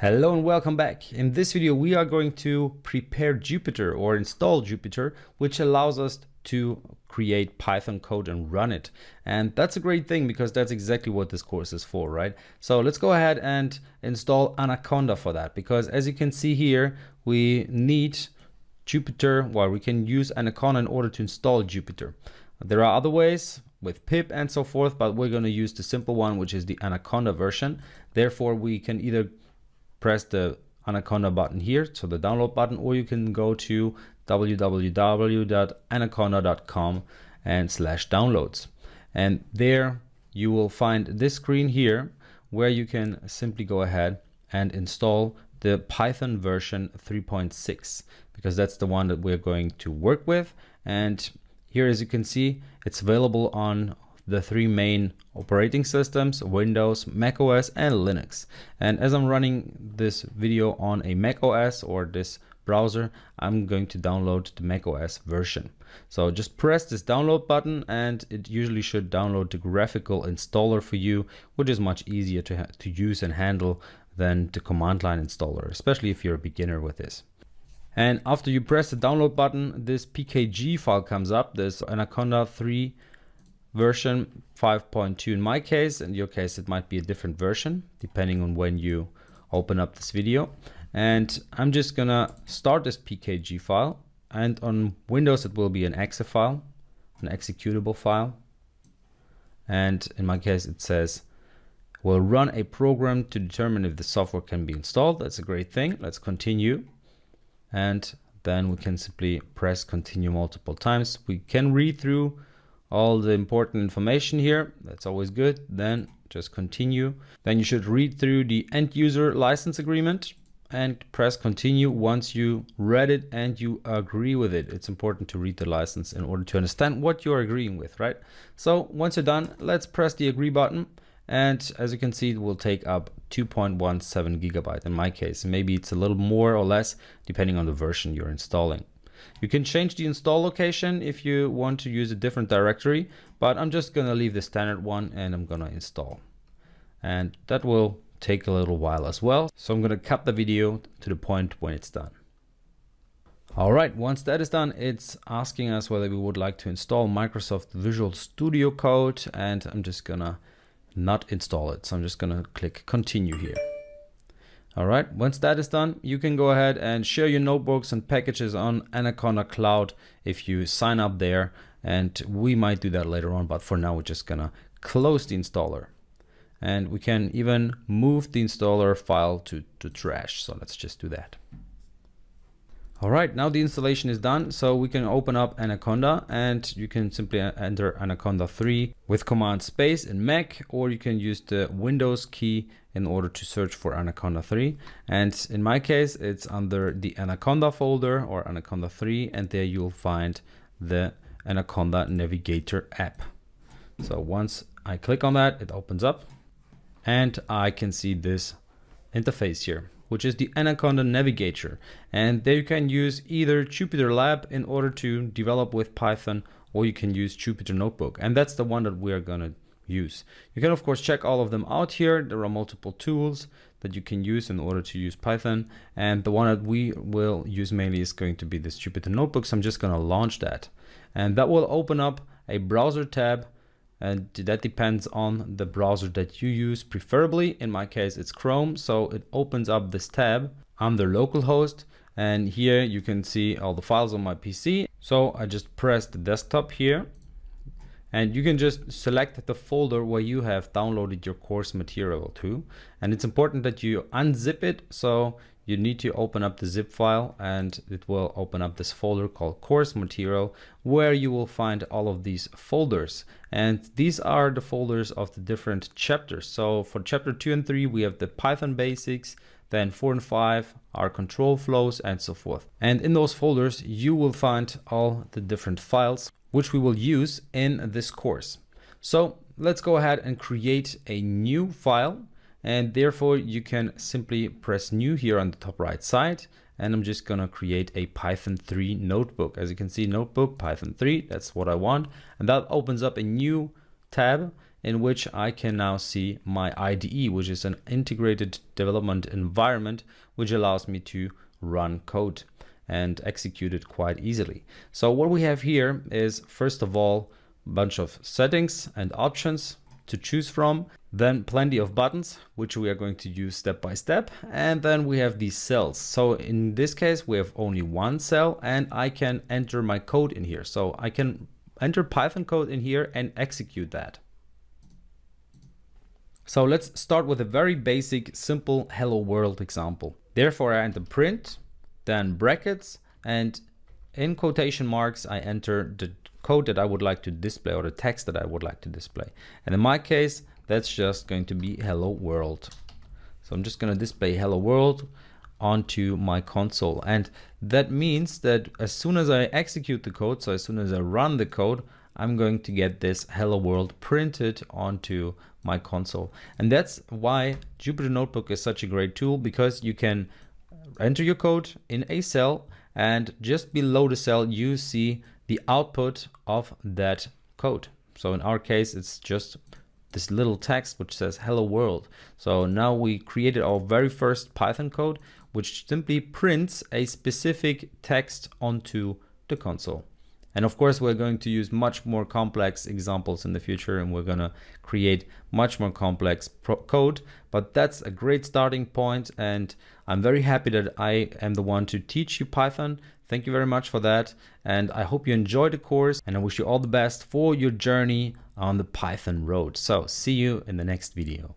Hello and welcome back. In this video we are going to prepare Jupyter or install Jupyter, which allows us to create Python code and run it. And that's a great thing because that's exactly what this course is for, right? So let's go ahead and install Anaconda for that, because as you can see here, we need Jupyter, well, we can use Anaconda in order to install Jupyter. There are other ways with pip and so forth, but we're going to use the simple one, which is the Anaconda version. Therefore, we can either press the Anaconda button here, so the download button, or you can go to www.anaconda.com and /downloads. And there you will find this screen here where you can simply go ahead and install the Python version 3.6, because that's the one that we're going to work with. And here, as you can see, it's available on the three main operating systems: Windows, Mac OS, and Linux. And as I'm running this video on a Mac OS or this browser, I'm going to download the Mac OS version. So just press this download button and it usually should download the graphical installer for you, which is much easier to use and handle than the command line installer, especially if you're a beginner with this. And after you press the download button, this PKG file comes up, this Anaconda 3 version 5.2 in my case. In your case, it might be a different version depending on when you open up this video. And I'm just gonna start this PKG file, and on Windows it will be an exe file, an executable file. And in my case it says we'll run a program to determine if the software can be installed. That's a great thing. Let's continue, and then we can simply press continue multiple times. We can read through all the important information here. That's always good. Then just continue. Then you should read through the end user license agreement and press continue once you read it and you agree with it. It's important to read the license in order to understand what you're agreeing with, right? So once you're done, let's press the agree button. And as you can see, it will take up 2.17 gigabyte in my case. Maybe it's a little more or less depending on the version you're installing. You can change the install location if you want to use a different directory, but I'm just gonna leave the standard one and I'm gonna install. And that will take a little while as well. So I'm gonna cut the video to the point when it's done. All right, once that is done, it's asking us whether we would like to install Microsoft Visual Studio Code, and I'm just gonna not install it. So I'm just gonna click continue here. All right, once that is done, you can go ahead and share your notebooks and packages on Anaconda Cloud if you sign up there, and we might do that later on, but for now we're just gonna close the installer. And we can even move the installer file to trash, so let's just do that. All right, now the installation is done, so we can open up Anaconda, and you can simply enter Anaconda 3 with command space in Mac, or you can use the Windows key in order to search for Anaconda 3. And in my case, it's under the Anaconda folder or Anaconda 3, and there you'll find the Anaconda Navigator app. So once I click on that, it opens up and I can see this interface here, which is the Anaconda Navigator. And there you can use either Jupyter Lab in order to develop with Python, or you can use Jupyter Notebook. And that's the one that we're gonna use. You can of course check all of them out here. There are multiple tools that you can use in order to use Python. And the one that we will use mainly is going to be this Jupyter Notebook. So I'm just gonna launch that. And that will open up a browser tab, and that depends on the browser that you use. Preferably, in my case, it's Chrome. So it opens up this tab under localhost, and here you can see all the files on my PC. So I just press the desktop here, and you can just select the folder where you have downloaded your course material to. And it's important that you unzip it. So you need to open up the zip file, and it will open up this folder called course material, where you will find all of these folders. And these are the folders of the different chapters. So for chapter 2 and 3, we have the Python basics, then 4 and 5 are control flows, and so forth. And in those folders, you will find all the different files which we will use in this course. So let's go ahead and create a new file. And therefore you can simply press new here on the top right side. And I'm just gonna create a Python 3 notebook. As you can see, notebook Python 3, that's what I want. And that opens up a new tab in which I can now see my IDE, which is an integrated development environment, which allows me to run code and execute it quite easily. So what we have here is, first of all, a bunch of settings and options to choose from, then plenty of buttons, which we are going to use step by step. And then we have these cells. So in this case, we have only one cell and I can enter my code in here. So I can enter Python code in here and execute that. So let's start with a very basic, simple hello world example. Therefore, I enter print, then brackets, and in quotation marks, I enter the code that I would like to display, or the text that I would like to display. And in my case, that's just going to be hello world. So I'm just going to display hello world onto my console. And that means that as soon as I execute the code, so as soon as I run the code, I'm going to get this hello world printed onto my console. And that's why Jupyter Notebook is such a great tool, because you can enter your code in a cell, and just below the cell you see the output of that code. So in our case, it's just this little text which says hello world. So now we created our very first Python code, which simply prints a specific text onto the console. And of course, we're going to use much more complex examples in the future, and we're going to create much more complex code. But that's a great starting point, and I'm very happy that I am the one to teach you Python. Thank you very much for that. And I hope you enjoyed the course, and I wish you all the best for your journey on the Python road. So see you in the next video.